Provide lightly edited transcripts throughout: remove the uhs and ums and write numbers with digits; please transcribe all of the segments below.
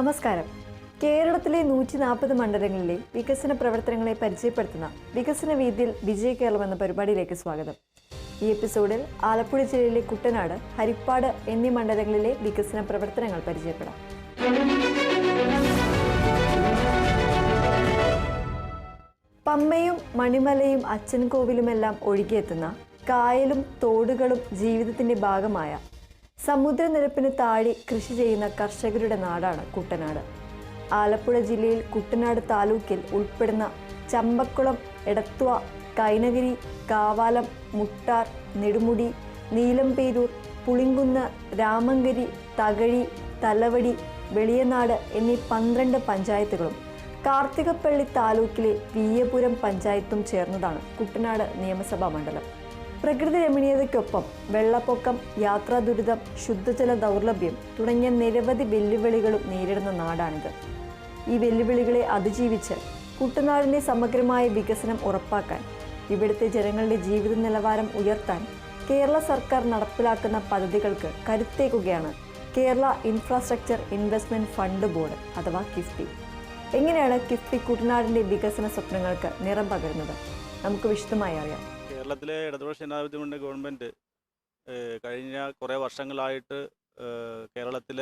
നമസ്കാരം. കേരളത്തിലെ 140 മണ്ഡലങ്ങളിലെ വികസന പ്രവർത്തനങ്ങളെ പരിചയപ്പെടുത്തുന്ന വികസന വീതിയിൽ വിജയ കേരളം എന്ന പരിപാടിയിലേക്ക് സ്വാഗതം. ഈ എപ്പിസോഡിൽ ആലപ്പുഴ ജില്ലയിലെ കുട്ടനാട്, ഹരിപ്പാട് എന്നീ മണ്ഡലങ്ങളിലെ വികസന പ്രവർത്തനങ്ങൾ പരിചയപ്പെടാം. പമ്പയും മണിമലയും അച്ചൻകോവിലുമെല്ലാം ഒഴുകിയെത്തുന്ന കായലും തോടുകളും ജീവിതത്തിന്റെ ഭാഗമായ സമുദ്രനിരപ്പിന് താഴെ കൃഷി ചെയ്യുന്ന കർഷകരുടെ നാടാണ് കുട്ടനാട്. ആലപ്പുഴ ജില്ലയിൽ കുട്ടനാട് താലൂക്കിൽ ഉൾപ്പെടുന്ന ചമ്പക്കുളം, എടത്വ, കൈനഗിരി, കാവാലം, മുട്ടാർ, നെടുമുടി, നീലംപേരൂർ, പുളിങ്കുന്ന്, രാമങ്കരി, തകഴി, തലവടി, വെളിയനാട് എന്നീ 12 പഞ്ചായത്തുകളും കാർത്തികപ്പള്ളി താലൂക്കിലെ വിയ്യപുരം പഞ്ചായത്തും ചേർന്നതാണ് കുട്ടനാട് നിയമസഭാ മണ്ഡലം. പ്രകൃതി രമണീയതയ്ക്കൊപ്പം വെള്ളപ്പൊക്കം, യാത്രാ ദുരിതം, ശുദ്ധജല ദൗർലഭ്യം തുടങ്ങിയ നിരവധി വെല്ലുവിളികളും നേരിടുന്ന നാടാണിത്. ഈ വെല്ലുവിളികളെ അതിജീവിച്ച് കുട്ടനാടിന്റെ സമഗ്രമായ വികസനം ഉറപ്പാക്കാൻ, ഇവിടുത്തെ ജനങ്ങളുടെ ജീവിത നിലവാരം ഉയർത്താൻ കേരള സർക്കാർ നടപ്പിലാക്കുന്ന പദ്ധതികൾക്ക് കരുത്തേകുകയാണ് Kerala infrastructure investment fund board അഥവാ കിഫ്ബി. എങ്ങനെയാണ് കിഫ്ബി കുട്ടനാടിന്റെ വികസന സ്വപ്നങ്ങൾക്ക് നിറം പകരുന്നത്? നമുക്ക് വിശദമായി അറിയാം. കേരളത്തിലെ ഇടതുപക്ഷ ജനാധിപത്യ ഗവൺമെൻറ് കഴിഞ്ഞ കുറേ വർഷങ്ങളായിട്ട് കേരളത്തിൽ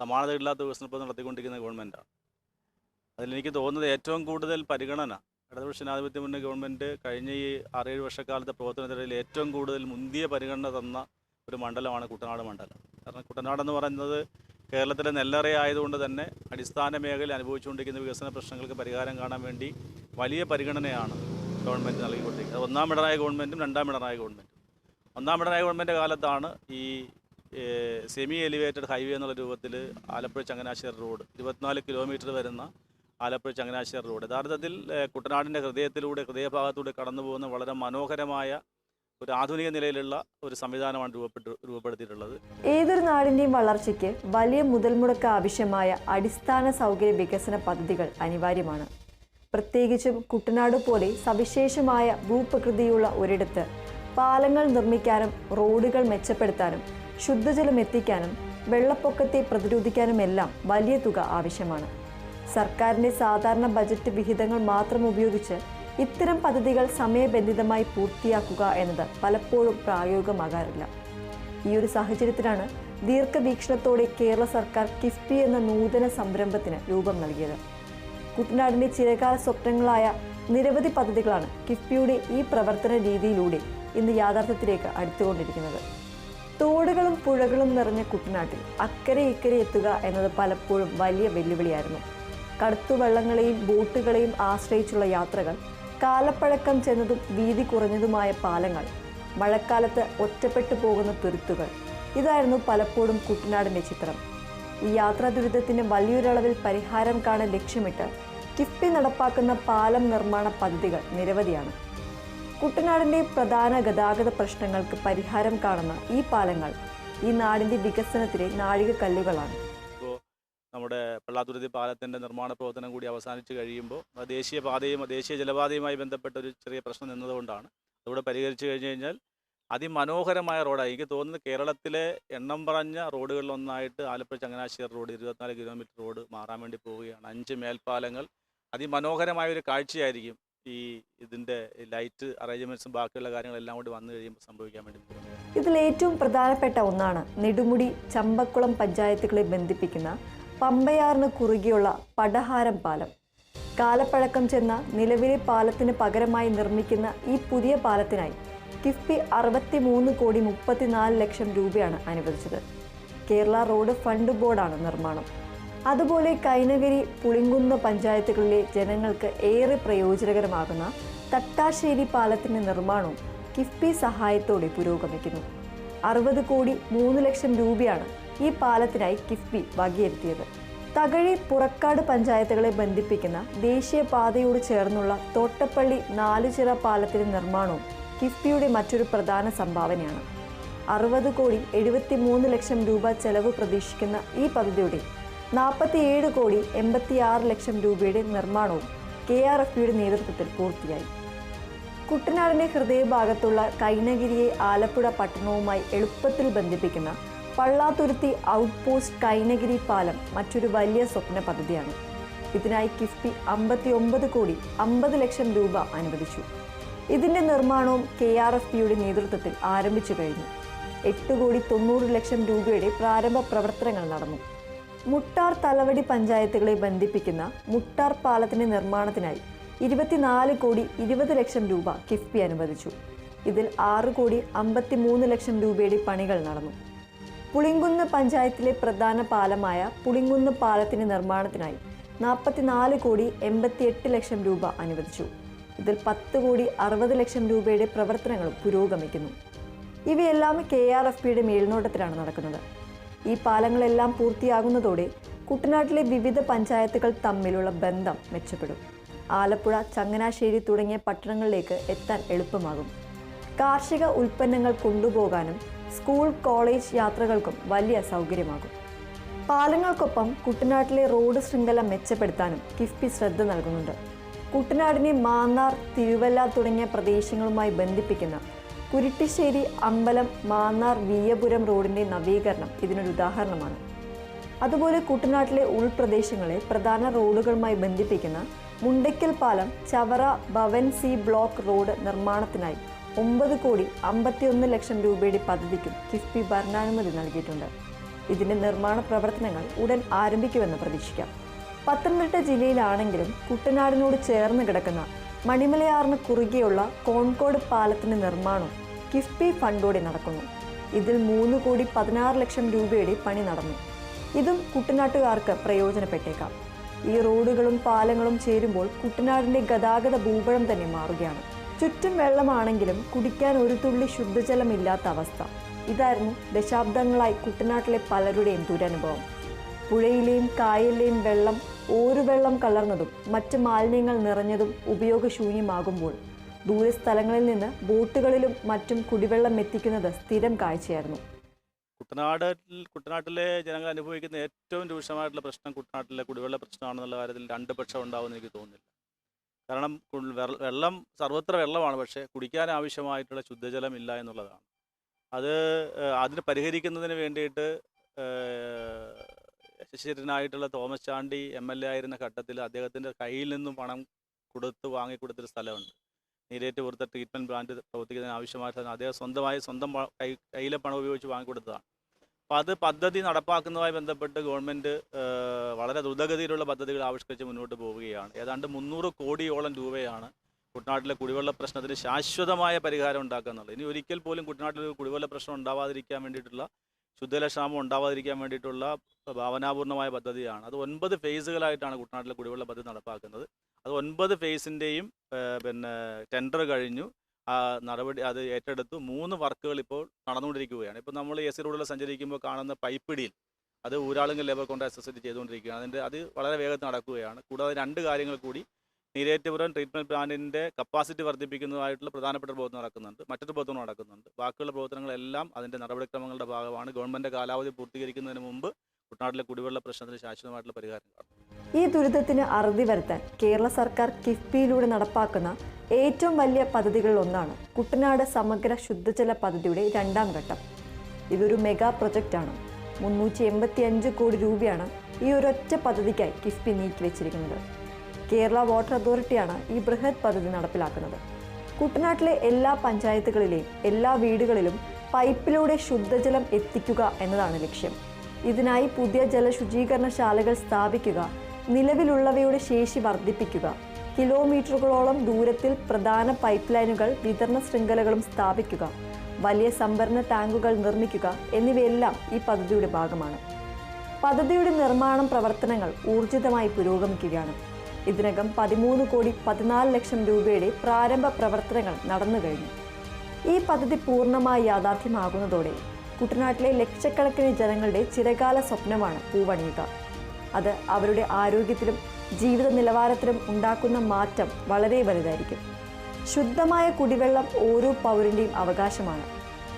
സമാനതയില്ലാത്ത വികസനം നടത്തിക്കൊണ്ടിരിക്കുന്ന ഗവൺമെൻറ്റാണ്. അതിലെനിക്ക് തോന്നുന്നത് ഏറ്റവും കൂടുതൽ പരിഗണന ഇടതുപക്ഷ ജനാധിപത്യ ഗവൺമെൻറ് കഴിഞ്ഞ ഈ 6-7 വർഷക്കാലത്തെ പ്രവർത്തനത്തിനിടയിൽ ഏറ്റവും കൂടുതൽ മുന്തിയ പരിഗണന തന്ന ഒരു മണ്ഡലമാണ് കുട്ടനാട് മണ്ഡലം. കാരണം കുട്ടനാടെന്ന് പറയുന്നത് കേരളത്തിലെ നെല്ലറയായതുകൊണ്ട് തന്നെ അടിസ്ഥാന മേഖല അനുഭവിച്ചുകൊണ്ടിരിക്കുന്ന വികസന പ്രശ്നങ്ങൾക്ക് പരിഹാരം കാണാൻ വേണ്ടി വലിയ പരിഗണനയാണ് ഗവൺമെൻറ് നൽകിക്കൊണ്ടിരിക്കുന്നത്. ഒന്നാം പിണറായി ഗവൺമെൻറ്റും രണ്ടാം പിണറായി ഗവൺമെൻറ്റും. ഒന്നാം പിണറായി ഗവൺമെൻറ് കാലത്താണ് ഈ സെമി എലിവേറ്റഡ് ഹൈവേ എന്നുള്ള രൂപത്തിൽ ആലപ്പുഴ ചങ്ങനാശ്ശേരി റോഡ് 24 കിലോമീറ്റർ വരുന്ന ആലപ്പുഴ ചങ്ങനാശ്ശേരി റോഡ് യഥാർത്ഥത്തിൽ കുട്ടനാടിൻ്റെ ഹൃദയഭാഗത്തൂടെ കടന്നു പോകുന്ന വളരെ മനോഹരമായ ഒരു ആധുനിക നിലയിലുള്ള ഒരു സംവിധാനമാണ് രൂപപ്പെടുത്തിയിട്ടുള്ളത്. ഏതൊരു നാടിൻ്റെയും വളർച്ചയ്ക്ക് വലിയ മുതൽ മുടക്ക് ആവശ്യമായ അടിസ്ഥാന സൗകര്യ വികസന പദ്ധതികൾ അനിവാര്യമാണ്. പ്രത്യേകിച്ചും കുട്ടനാട് പോലെ സവിശേഷമായ ഭൂപ്രകൃതിയുള്ള ഒരിടത്ത് പാലങ്ങൾ നിർമ്മിക്കാനും റോഡുകൾ മെച്ചപ്പെടുത്താനും ശുദ്ധജലം എത്തിക്കാനും വെള്ളപ്പൊക്കത്തെ പ്രതിരോധിക്കാനുമെല്ലാം വലിയ തുക ആവശ്യമാണ്. സർക്കാരിൻ്റെ സാധാരണ ബജറ്റ് വിഹിതങ്ങൾ മാത്രം ഉപയോഗിച്ച് ഇത്തരം പദ്ധതികൾ സമയബന്ധിതമായി പൂർത്തിയാക്കുക എന്നത് പലപ്പോഴും പ്രായോഗികമാകാറില്ല. ഈ ഒരു സാഹചര്യത്തിലാണ് ദീർഘവീക്ഷണത്തോടെ കേരള സർക്കാർ കിഫ്ബി എന്ന നൂതന സംരംഭത്തിന് രൂപം നൽകിയത്. കുട്ടനാടിന്റെ ചിരകാല സ്വപ്നങ്ങളായ നിരവധി പദ്ധതികളാണ് കിഫ്ബിയുടെ ഈ പ്രവർത്തന രീതിയിലൂടെ ഇന്ന് യാഥാർത്ഥ്യത്തിലേക്ക് അടുത്തുകൊണ്ടിരിക്കുന്നത്. തോടുകളും പുഴകളും നിറഞ്ഞ കുട്ടനാട്ടിൽ അക്കരെ ഇക്കരെ എത്തുക എന്നത് പലപ്പോഴും വലിയ വെല്ലുവിളിയായിരുന്നു. കടുത്തുവള്ളങ്ങളെയും ബോട്ടുകളെയും ആശ്രയിച്ചുള്ള യാത്രകൾ, കാലപ്പഴക്കം ചെന്നതും വീതി കുറഞ്ഞതുമായ പാലങ്ങൾ, മഴക്കാലത്ത് ഒറ്റപ്പെട്ടു പോകുന്ന തുരുത്തുകൾ, ഇതായിരുന്നു പലപ്പോഴും കുട്ടനാടിന്റെ ചിത്രം. ഈ യാത്രാ ദുരിതത്തിന് വലിയൊരളവിൽ പരിഹാരം കാണാൻ ലക്ഷ്യമിട്ട് കിഫ്ബി നടപ്പാക്കുന്ന പാലം നിർമ്മാണ പദ്ധതികൾ നിരവധിയാണ്. കുട്ടനാടിന്റെ പ്രധാന ഗതാഗത പ്രശ്നങ്ങൾക്ക് പരിഹാരം കാണുന്ന ഈ പാലങ്ങൾ ഈ നാടിന്റെ വികസനത്തിലെ നാഴികക്കല്ലുകളാണ്. ഇപ്പോൾ നമ്മുടെ പള്ളാത്തുരുത്തി പാലത്തിൻ്റെ നിർമ്മാണ പ്രവർത്തനം കൂടി അവസാനിച്ച് കഴിയുമ്പോൾ ദേശീയ ജലപാതയുമായി ബന്ധപ്പെട്ട ഒരു ചെറിയ പ്രശ്നം നിന്നതുകൊണ്ടാണ് അതുകൂടെ പരിഹരിച്ചു കഴിഞ്ഞു കഴിഞ്ഞാൽ അതിമനോഹരമായ റോഡായി. എനിക്ക് തോന്നുന്നത് കേരളത്തിലെ എണ്ണം പറഞ്ഞ റോഡുകളിലൊന്നായിട്ട് Alappuzha Changanassery road 24 kilometre road മാറാൻ വേണ്ടി പോവുകയാണ്. 5 മേൽപ്പാലങ്ങൾ അതിമനോഹരമായ ഒരു കാഴ്ചയായിരിക്കും ഇതിൻ്റെ ലൈറ്റ് അറേഞ്ച്മെൻറ്റ്സും ബാക്കിയുള്ള കാര്യങ്ങളെല്ലാം കൂടി വന്നു കഴിയുമ്പോൾ സംഭവിക്കാൻ വേണ്ടി പോകുന്നത്. ഇതിൽ ഏറ്റവും പ്രധാനപ്പെട്ട ഒന്നാണ് നെടുമുടി, ചമ്പക്കുളം പഞ്ചായത്തുകളെ ബന്ധിപ്പിക്കുന്ന പമ്പയാറിന് കുറുകെയുള്ള പടഹാരം പാലം. കാലപ്പഴക്കം ചെന്ന നിലവിലെ പാലത്തിന് പകരമായി നിർമ്മിക്കുന്ന ഈ പുതിയ പാലത്തിനായി കിഫ്ബി 63.34 ലക്ഷം രൂപയാണ് അനുവദിച്ചത്. കേരള റോഡ് ഫണ്ട് ബോർഡാണ് നിർമ്മാണം. അതുപോലെ കൈനഗരി, പുളിങ്കുന്ന് പഞ്ചായത്തുകളിലെ ജനങ്ങൾക്ക് ഏറെ പ്രയോജനകരമാകുന്ന തട്ടാശ്ശേരി പാലത്തിന്റെ നിർമ്മാണവും കിഫ്ബി സഹായത്തോടെ പുരോഗമിക്കുന്നു. 60.3 ലക്ഷം രൂപയാണ് ഈ പാലത്തിനായി കിഫ്ബി വകയിരുത്തിയത്. തകഴി, പുറക്കാട് പഞ്ചായത്തുകളെ ബന്ധിപ്പിക്കുന്ന ദേശീയപാതയോട് ചേർന്നുള്ള തോട്ടപ്പള്ളി 4ചിറ പാലത്തിന്റെ നിർമ്മാണവും കിഫ്ബിയുടെ മറ്റൊരു പ്രധാന സംഭാവനയാണ്. 60.73 ലക്ഷം രൂപ ചെലവ് പ്രതീക്ഷിക്കുന്ന ഈ പദ്ധതിയുടെ 47.86 ലക്ഷം രൂപയുടെ നിർമ്മാണവും KRFBയുടെ നേതൃത്വത്തിൽ പൂർത്തിയായി. കുട്ടനാടിന്റെ ഹൃദയഭാഗത്തുള്ള കൈനഗിരിയെ ആലപ്പുഴ പട്ടണവുമായി എളുപ്പത്തിൽ ബന്ധിപ്പിക്കുന്ന പള്ളാത്തുരുത്തി ഔട്ട് പോസ്റ്റ് കൈനഗിരി പാലം മറ്റൊരു വലിയ സ്വപ്ന പദ്ധതിയാണ്. ഇതിനായി കിഫ്ബി 59 കോടി 50 ലക്ഷം രൂപ അനുവദിച്ചു. ഇതിന്റെ നിർമ്മാണവും KRFBയുടെ നേതൃത്വത്തിൽ ആരംഭിച്ചു കഴിഞ്ഞു. 8 കോടി 90 ലക്ഷം രൂപയുടെ പ്രാരംഭ പ്രവർത്തനങ്ങൾ നടന്നു. മുട്ടാർ തലവടി പഞ്ചായത്തുകളെ ബന്ധിപ്പിക്കുന്ന മുട്ടാർ പാലത്തിന്റെ നിർമ്മാണത്തിനായി 24 കോടി 20 ലക്ഷം രൂപ കിഫ്ബി അനുവദിച്ചു. ഇതിൽ 6 കോടി 53 ലക്ഷം രൂപയുടെ പണികൾ നടന്നു. പുളിങ്കുന്ന് പഞ്ചായത്തിലെ പ്രധാന പാലമായ പുളിങ്കുന്ന് പാലത്തിന്റെ നിർമ്മാണത്തിനായി 44 കോടി 88 ലക്ഷം രൂപ അനുവദിച്ചു. ഇതിൽ 10 കോടി 60 ലക്ഷം രൂപയുടെ പ്രവർത്തനങ്ങളും പുരോഗമിക്കുന്നു. ഇവയെല്ലാം KRFBയുടെ മേൽനോട്ടത്തിലാണ് നടക്കുന്നത്. ഈ പാലങ്ങളെല്ലാം പൂർത്തിയാകുന്നതോടെ കുട്ടനാട്ടിലെ വിവിധ പഞ്ചായത്തുകൾ തമ്മിലുള്ള ബന്ധം മെച്ചപ്പെടും. ആലപ്പുഴ, ചങ്ങനാശ്ശേരി തുടങ്ങിയ പട്ടണങ്ങളിലേക്ക് എത്താൻ എളുപ്പമാകും. കാർഷിക ഉൽപ്പന്നങ്ങൾ കൊണ്ടുപോകാനും സ്കൂൾ, കോളേജ് യാത്രകൾക്കും വലിയ സൗകര്യമാകും. പാലങ്ങൾക്കൊപ്പം കുട്ടനാട്ടിലെ റോഡ് ശൃംഖല മെച്ചപ്പെടുത്താനും കിഫ്ബി ശ്രദ്ധ നൽകുന്നുണ്ട്. കുട്ടനാടിനെ മാന്നാർ, തിരുവല്ല തുടങ്ങിയ പ്രദേശങ്ങളുമായി ബന്ധിപ്പിക്കുന്ന കുരിട്ടിശ്ശേരി, അമ്പലം, മാന്നാർ, വീയപുരം റോഡിന്റെ നവീകരണം ഇതിനൊരു ഉദാഹരണമാണ്. അതുപോലെ കുട്ടനാട്ടിലെ ഉൾപ്രദേശങ്ങളെ പ്രധാന റോഡുകളുമായി ബന്ധിപ്പിക്കുന്ന മുണ്ടയ്ക്കൽ പാലം, Chavara, Bhavan C block road നിർമ്മാണത്തിനായി 9 കോടി 51 ലക്ഷം രൂപയുടെ പദ്ധതിക്കും കിഫ്ബി ഭരണാനുമതി നൽകിയിട്ടുണ്ട്. ഇതിന്റെ നിർമ്മാണ പ്രവർത്തനങ്ങൾ ഉടൻ ആരംഭിക്കുമെന്ന് പ്രതീക്ഷിക്കാം. പത്തനംതിട്ട ജില്ലയിലാണെങ്കിലും കുട്ടനാടിനോട് ചേർന്ന് കിടക്കുന്ന മണിമലയാറിന് കുറുകെയുള്ള കോൺകോട് പാലത്തിന്റെ നിർമ്മാണം കിഫ്ബി ഫണ്ടോടെ നടക്കുന്നു. ഇതിൽ 3 കോടി 16 ലക്ഷം രൂപയുടെ പണി നടന്നു. ഇതും കുട്ടനാട്ടുകാർക്ക് പ്രയോജനപ്പെട്ടേക്കാം. ഈ റോഡുകളും പാലങ്ങളും ചേരുമ്പോൾ കുട്ടനാടിന്റെ ഗതാഗത ഭൂപടം തന്നെ മാറുകയാണ്. ചുറ്റും വെള്ളമാണെങ്കിലും കുടിക്കാൻ ഒരു തുള്ളി ശുദ്ധജലമില്ലാത്ത അവസ്ഥ. ഇതായിരുന്നു ദശാബ്ദങ്ങളായി കുട്ടനാട്ടിലെ പലരുടെയും ദുരനുഭവം. പുഴയിലെയും കായലിലെയും വെള്ളം ഓരുവെള്ളം കലർന്നതും മറ്റ് മാലിന്യങ്ങൾ നിറഞ്ഞതും ഉപയോഗശൂന്യമാകുമ്പോൾ ദൂരസ്ഥലങ്ങളിൽ നിന്ന് ബോട്ടുകളിലും മറ്റും കുടിവെള്ളം എത്തിക്കുന്നത് സ്ഥിരം കാഴ്ചയായിരുന്നു. കുട്ടനാട്ടിലെ ജനങ്ങൾ അനുഭവിക്കുന്ന ഏറ്റവും രൂക്ഷമായിട്ടുള്ള പ്രശ്നം കുട്ടനാട്ടിലെ കുടിവെള്ള പ്രശ്നമാണെന്നുള്ള കാര്യത്തിൽ 2 പക്ഷം ഉണ്ടാവുമെന്ന് എനിക്ക് തോന്നുന്നില്ല. കാരണം വെള്ളം സർവത്ര വെള്ളമാണ്, പക്ഷേ കുടിക്കാൻ ആവശ്യമായിട്ടുള്ള ശുദ്ധജലം ഇല്ല എന്നുള്ളതാണ്. അതിന് പരിഹരിക്കുന്നതിന് വേണ്ടിയിട്ട് യശസ്വരനായിട്ടുള്ള തോമസ് ചാണ്ടി MLA ആയിരുന്ന ഘട്ടത്തിൽ അദ്ദേഹത്തിൻ്റെ കയ്യിൽ നിന്നും പണം വാങ്ങിക്കൊടുത്തൊരു സ്ഥലമുണ്ട്. നീരേറ്റുപുറത്തെ ട്രീറ്റ്മെൻറ്റ് പ്ലാന്റ് പ്രവർത്തിക്കുന്നതിന് ആവശ്യമായിട്ട് അദ്ദേഹം സ്വന്തം കയ്യിലെ പണം ഉപയോഗിച്ച് വാങ്ങിക്കൊടുത്തതാണ്. അപ്പോൾ അത് പദ്ധതി നടപ്പാക്കുന്നതുമായി ബന്ധപ്പെട്ട് ഗവൺമെൻറ് വളരെ ദ്രുതഗതിയിലുള്ള പദ്ധതികൾ ആവിഷ്കരിച്ച് മുന്നോട്ട് പോവുകയാണ്. ഏതാണ്ട് 300 കോടിയോളം രൂപയാണ് കുട്ടനാട്ടിലെ കുടിവെള്ള പ്രശ്നത്തിന് ശാശ്വതമായ പരിഹാരം ഉണ്ടാക്കുക എന്നുള്ളത്. ഇനി ഒരിക്കൽ പോലും കുട്ടനാട്ടിൽ കുടിവെള്ള പ്രശ്നം ഉണ്ടാവാതിരിക്കാൻ വേണ്ടിയിട്ടുള്ള, ശുദ്ധജലക്ഷാമം ഉണ്ടാവാതിരിക്കാൻ വേണ്ടിയിട്ടുള്ള ഭാവനാപൂർണ്ണമായ പദ്ധതിയാണ്. അത് 9 ഫേസുകളായിട്ടാണ് കുട്ടനാട്ടിലെ കുടിവെള്ള പദ്ധതി നടപ്പാക്കുന്നത്. അത് 9 ഫേസിൻ്റെയും ടെൻഡർ കഴിഞ്ഞു, നടപടി അത് ഏറ്റെടുത്തു. 3 വർക്കുകൾ ഇപ്പോൾ നടന്നുകൊണ്ടിരിക്കുകയാണ്. ഇപ്പോൾ നമ്മൾ AC റോഡിൽ സഞ്ചരിക്കുമ്പോൾ കാണുന്ന പൈപ്പിടിയിൽ അത് ഊരാളുങ്കൽ ലേബർ കോൺട്രാക്ട് സൊസൈറ്റി ചെയ്തുകൊണ്ടിരിക്കുകയാണ്. അത് വളരെ വേഗത്തിൽ നടക്കുകയാണ്. കൂടാതെ 2 കാര്യങ്ങൾ കൂടി നീരേറ്റുപുരം ട്രീറ്റ്മെൻറ്റ് പ്ലാന്റിൻ്റെ കപ്പാസിറ്റി വർദ്ധിപ്പിക്കുന്നതായിട്ടുള്ള പ്രധാനപ്പെട്ട പ്രവർത്തനം നടക്കുന്നുണ്ട്. മറ്റൊരു പ്രവർത്തനം നടക്കുന്നുണ്ട്. ബാക്കിയുള്ള പ്രവർത്തനങ്ങളെല്ലാം അതിൻ്റെ നടപടിക്രമങ്ങളുടെ ഭാഗമാണ്. ഗവൺമെൻറ് കാലാവധി പൂർത്തീകരിക്കുന്നതിന് മുമ്പ് കുട്ടനാട്ടിലെ കുടിവെള്ള പ്രശ്നത്തിന് ശാശ്വതമായിട്ടുള്ള പരിഹാരം കാണും. ഈ ദുരിതത്തിന് അറുതി വരുത്താൻ കേരള സർക്കാർ കിഫ്ബിയിലൂടെ നടപ്പാക്കുന്ന ഏറ്റവും വലിയ പദ്ധതികളിലൊന്നാണ് കുട്ടനാട് സമഗ്ര ശുദ്ധജല പദ്ധതിയുടെ 2ാം ഘട്ടം. ഇതൊരു മെഗാ പ്രൊജക്റ്റാണ്. 385 കോടി രൂപയാണ് ഈ ഒരൊറ്റ പദ്ധതിക്കായി കിഫ്ബി നീക്കിവെച്ചിരിക്കുന്നത്. കേരള വാട്ടർ അതോറിറ്റിയാണ് ഈ ബൃഹത് പദ്ധതി നടപ്പിലാക്കുന്നത്. കുട്ടനാട്ടിലെ എല്ലാ പഞ്ചായത്തുകളിലെയും എല്ലാ വീടുകളിലും പൈപ്പിലൂടെ ശുദ്ധജലം എത്തിക്കുക എന്നതാണ് ലക്ഷ്യം. ഇതിനായി പുതിയ ജലശുചീകരണശാലകൾ സ്ഥാപിക്കുക, നിലവിലുള്ളവയുടെ ശേഷി വർദ്ധിപ്പിക്കുക, കിലോമീറ്ററുകളോളം ദൂരത്തിൽ പ്രധാന പൈപ്പ് ലൈനുകൾ, വിതരണ ശൃംഖലകളും സ്ഥാപിക്കുക, വലിയ സംഭരണ ടാങ്കുകൾ നിർമ്മിക്കുക എന്നിവയെല്ലാം ഈ പദ്ധതിയുടെ ഭാഗമാണ്. പദ്ധതിയുടെ നിർമ്മാണം പ്രവർത്തനങ്ങൾ ഊർജിതമായി പുരോഗമിക്കുകയാണ്. ഇതിനകം 13 കോടി 14 ലക്ഷം രൂപയുടെ പ്രാരംഭ പ്രവർത്തനങ്ങൾ നടന്നു കഴിഞ്ഞു. ഈ പദ്ധതി പൂർണ്ണമായി യാഥാർത്ഥ്യമാകുന്നതോടെ കുട്ടനാട്ടിലെ ലക്ഷക്കണക്കിന് ജനങ്ങളുടെ ചിരകാല സ്വപ്നമാണ് പൂവണിയുക. അത് അവരുടെ ആരോഗ്യത്തിലും ജീവിത നിലവാരത്തിലും ഉണ്ടാക്കുന്ന മാറ്റം വളരെ വലുതായിരിക്കും. ശുദ്ധമായ കുടിവെള്ളം ഓരോ പൗരൻ്റെയും അവകാശമാണ്.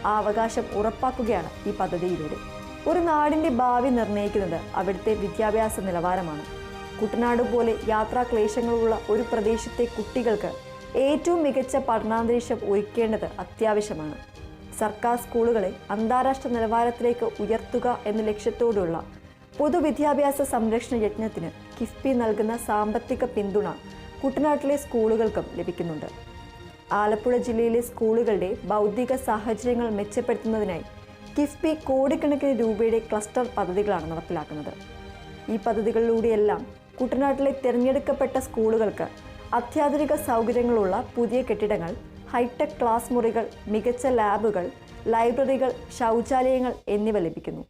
ആ അവകാശം ഉറപ്പാക്കുകയാണ് ഈ പദ്ധതിയിലൂടെ. ഒരു നാടിൻ്റെ ഭാവി നിർണ്ണയിക്കുന്നത് അവിടുത്തെ വിദ്യാഭ്യാസ നിലവാരമാണ്. കുട്ടനാട് പോലെ യാത്രാക്ലേശങ്ങളുള്ള ഒരു പ്രദേശത്തെ കുട്ടികൾക്ക് ഏറ്റവും മികച്ച പഠനാന്തരീക്ഷം ഒരുക്കേണ്ടത് അത്യാവശ്യമാണ്. സർക്കാർ സ്കൂളുകളെ അന്താരാഷ്ട്ര നിലവാരത്തിലേക്ക് ഉയർത്തുക എന്ന ലക്ഷ്യത്തോടുള്ള പൊതുവിദ്യാഭ്യാസ സംരക്ഷണ യജ്ഞത്തിന് കിഫ്ബി നൽകുന്ന സാമ്പത്തിക പിന്തുണ കുട്ടനാട്ടിലെ സ്കൂളുകൾക്കും ലഭിക്കുന്നുണ്ട്. ആലപ്പുഴ ജില്ലയിലെ സ്കൂളുകളുടെ ഭൗതിക സാഹചര്യങ്ങൾ മെച്ചപ്പെടുത്തുന്നതിനായി കിഫ്ബി കോടിക്കണക്കിന് രൂപയുടെ ക്ലസ്റ്റർ പദ്ധതികളാണ് നടപ്പിലാക്കുന്നത്. ഈ പദ്ധതികളിലൂടെയെല്ലാം കുട്ടനാട്ടിലെ തിരഞ്ഞെടുക്കപ്പെട്ട സ്കൂളുകൾക്ക് അത്യാധുനിക സൗകര്യങ്ങളുള്ള പുതിയ കെട്ടിടങ്ങൾ, ഹൈടെക് ക്ലാസ് മുറികൾ, മികച്ച ലാബുകൾ, ലൈബ്രറികൾ, ശൗചാലയങ്ങൾ എന്നിവ ലഭിക്കുന്നു.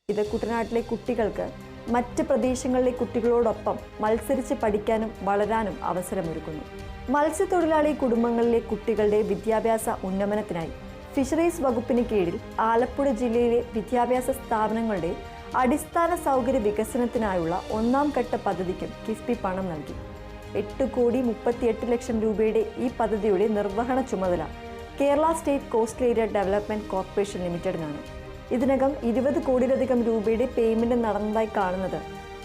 ഇത് കുട്ടനാട്ടിലെ കുട്ടികൾക്ക് മറ്റ് പ്രദേശങ്ങളിലെ കുട്ടികളോടൊപ്പം മത്സരിച്ച് പഠിക്കാനും വളരാനും അവസരമൊരുക്കുന്നു. മത്സ്യത്തൊഴിലാളി കുടുംബങ്ങളിലെ കുട്ടികളുടെ വിദ്യാഭ്യാസ ഉന്നമനത്തിനായി ഫിഷറീസ് വകുപ്പിന് കീഴിൽ ആലപ്പുഴ ജില്ലയിലെ വിദ്യാഭ്യാസ സ്ഥാപനങ്ങളുടെ അടിസ്ഥാന സൗകര്യ വികസനത്തിനായുള്ള 1-ാം ഘട്ട പദ്ധതിക്കും കിഫ്ബി പണം നൽകി. 8,38,00,000 രൂപയുടെ ഈ പദ്ധതിയുടെ നിർവഹണ ചുമതല Kerala state coastal area development corporation ലിമിറ്റഡിനാണ്. ഇതിനകം 20 കോടിയിലധികം രൂപയുടെ പേയ്മെന്റ് നടന്നതായി കാണുന്നത്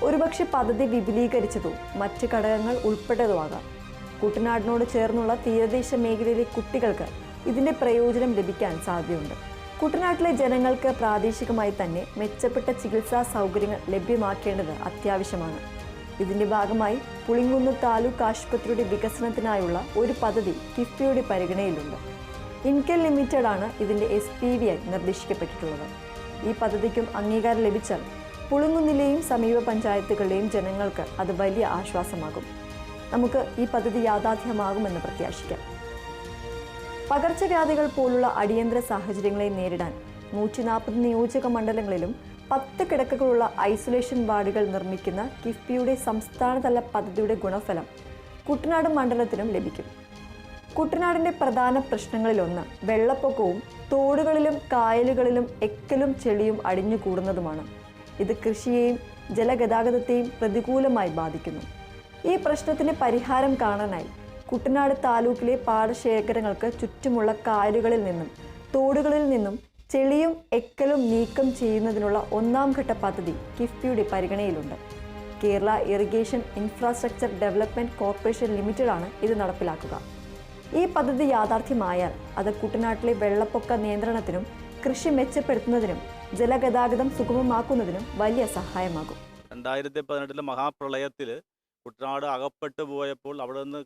ഒരുപക്ഷെ പദ്ധതി വിപുലീകരിച്ചതോ മറ്റ് ഘടകങ്ങൾ ഉൾപ്പെട്ടതോ ആകാം. കുട്ടനാടിനോട് ചേർന്നുള്ള തീരദേശ മേഖലയിലെ കുട്ടികൾക്ക് ഇതിന്റെ പ്രയോജനം ലഭിക്കാൻ സാധ്യതയുണ്ട്. കുട്ടനാട്ടിലെ ജനങ്ങൾക്ക് പ്രാദേശികമായി തന്നെ മെച്ചപ്പെട്ട ചികിത്സാ സൗകര്യങ്ങൾ ലഭ്യമാക്കേണ്ടത് അത്യാവശ്യമാണ്. ഇതിന്റെ ഭാഗമായി പുളിങ്കുന്ന് താലൂക്ക് ആശുപത്രിയുടെ വികസനത്തിനായുള്ള ഒരു പദ്ധതി കിഫ്ബിയുടെ പരിഗണനയിലുണ്ട്. ഇൻകെൽ ലിമിറ്റഡ് ആണ് ഇതിന്റെ SPV ആയി നിർദ്ദേശിക്കപ്പെട്ടിട്ടുള്ളത്. ഈ പദ്ധതിക്കും അംഗീകാരം ലഭിച്ചാൽ പുളിങ്കുന്നിലെയും സമീപ പഞ്ചായത്തുകളിലെയും ജനങ്ങൾക്ക് അത് വലിയ ആശ്വാസമാകും. നമുക്ക് ഈ പദ്ധതി യാഥാർത്ഥ്യമാകുമെന്ന് പ്രത്യാശിക്കാം. പകർച്ചവ്യാധികൾ പോലുള്ള അടിയന്തര സാഹചര്യങ്ങളെ നേരിടാൻ 140 നിയോജക മണ്ഡലങ്ങളിലും 10 കിടക്കകളുള്ള ഐസൊലേഷൻ വാർഡുകൾ നിർമ്മിക്കുന്ന കിഫ്ബിയുടെ സംസ്ഥാനതല പദ്ധതിയുടെ ഗുണഫലം കുട്ടനാട് മണ്ഡലത്തിനും ലഭിക്കും. കുട്ടനാടിന്റെ പ്രധാന പ്രശ്നങ്ങളിലൊന്ന് വെള്ളപ്പൊക്കവും തോടുകളിലും കായലുകളിലും എക്കലും ചെളിയും അടിഞ്ഞുകൂടുന്നതുമാണ്. ഇത് കൃഷിയെയും ജലഗതാഗതത്തെയും പ്രതികൂലമായി ബാധിക്കുന്നു. ഈ പ്രശ്നത്തിന് പരിഹാരം കാണാനായി കുട്ടനാട് താലൂക്കിലെ പാടശേഖരങ്ങൾക്ക് ചുറ്റുമുള്ള കായലുകളിൽ നിന്നും തോടുകളിൽ നിന്നും ചെളിയും എക്കലും നീക്കം ചെയ്യുന്നതിനുള്ള 1-ാം ഘട്ട പദ്ധതി കിഫ്ബിയുടെ പരിഗണനയിലുണ്ട്. Kerala irrigation infrastructure development corporation ലിമിറ്റഡാണ് ഇത് നടപ്പിലാക്കുക. ഈ പദ്ധതി യാഥാർത്ഥ്യമായാൽ അത് കുട്ടനാട്ടിലെ വെള്ളപ്പൊക്ക നിയന്ത്രണത്തിനും കൃഷി മെച്ചപ്പെടുത്തുന്നതിനും ജലഗതാഗതം സുഗമമാക്കുന്നതിനും വലിയ സഹായമാകും. 2018 മഹാപ്രളയത്തിൽ കുട്ടനാട് അകപ്പെട്ടു പോയപ്പോൾ അവിടെ നിന്ന്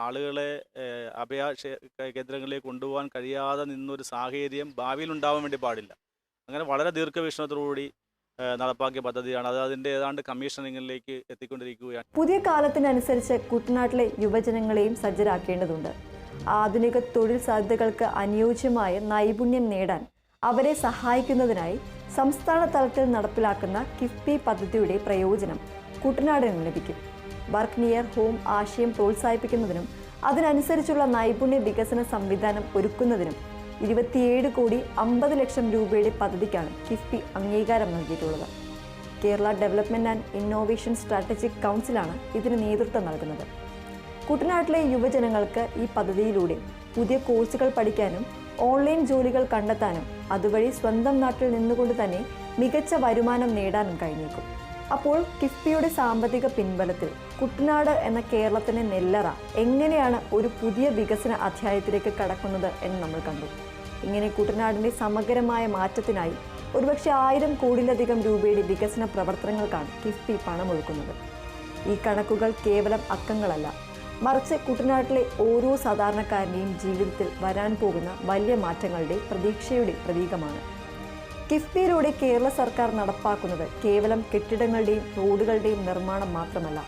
ആളുകളെ അഭയ കേന്ദ്രങ്ങളിലേക്ക് കൊണ്ടുപോകാൻ കഴിയാതെ നിന്നൊരു സാഹചര്യം ഭാവിയിൽ ഉണ്ടാവാൻ വേണ്ടി പാടില്ല. അങ്ങനെ വളരെ ദീർഘവീക്ഷണത്തോടുകൂടി നടപ്പാക്കിയ പദ്ധതിയാണ്. അത് അതിൻ്റെ ഏതാണ്ട് കമ്മീഷനിങ്ങിലേക്ക് എത്തിക്കൊണ്ടിരിക്കുകയാണ്. പുതിയ കാലത്തിനനുസരിച്ച് കുട്ടനാട്ടിലെ യുവജനങ്ങളെയും സജ്ജരാക്കേണ്ടതുണ്ട്. ആധുനിക തൊഴിൽ സാധ്യതകൾക്ക് അനുയോജ്യമായ നൈപുണ്യം നേടാൻ അവരെ സഹായിക്കുന്നതിനായി സംസ്ഥാന തലത്തിൽ നടപ്പിലാക്കുന്ന കിഫ്ബി പദ്ധതിയുടെ പ്രയോജനം കുട്ടനാടിന് ലഭിക്കും. വർക്ക് നിയർ ഹോം ആശയം പ്രോത്സാഹിപ്പിക്കുന്നതിനും അതിനനുസരിച്ചുള്ള നൈപുണ്യ വികസന സംവിധാനം ഒരുക്കുന്നതിനും 27,50,00,000 രൂപയുടെ പദ്ധതിക്കാണ് കിഫ്ബി അംഗീകാരം നൽകിയിട്ടുള്ളത്. Kerala development and innovation strategic കൗൺസിലാണ് ഇതിന് നേതൃത്വം നൽകുന്നത്. കുട്ടനാട്ടിലെ യുവജനങ്ങൾക്ക് ഈ പദ്ധതിയിലൂടെ പുതിയ കോഴ്സുകൾ പഠിക്കാനും ഓൺലൈൻ ജോലികൾ കണ്ടെത്താനും അതുവഴി സ്വന്തം നാട്ടിൽ നിന്നുകൊണ്ട് തന്നെ മികച്ച വരുമാനം നേടാനും കഴിഞ്ഞേക്കും. അപ്പോൾ കിഫ്ബിയുടെ സാമ്പത്തിക പിൻബലത്തിൽ കുട്ടനാട് എന്ന കേരളത്തിൻ്റെ നെല്ലറ എങ്ങനെയാണ് ഒരു പുതിയ വികസന അധ്യായത്തിലേക്ക് കടക്കുന്നത് എന്ന് നമ്മൾ കണ്ടു. ഇങ്ങനെ കുട്ടനാടിൻ്റെ സമഗ്രമായ മാറ്റത്തിനായി ഒരുപക്ഷെ 1000 കോടിയിലധികം രൂപയുടെ വികസന പ്രവർത്തനങ്ങൾക്കാണ് കിഫ്ബി പണമൊഴുക്കുന്നത്. ഈ കണക്കുകൾ കേവലം അക്കങ്ങളല്ല, മറിച്ച് കുട്ടനാട്ടിലെ ഓരോ സാധാരണക്കാരൻ്റെയും ജീവിതത്തിൽ വരാൻ പോകുന്ന വലിയ മാറ്റങ്ങളുടെ പ്രതീക്ഷയുടെ പ്രതീകമാണ്. കിഫ്ബിയിലൂടെ കേരള സർക്കാർ നടപ്പാക്കുന്നത് കേവലം കെട്ടിടങ്ങളുടെയും റോഡുകളുടെയും നിർമ്മാണം മാത്രമല്ല,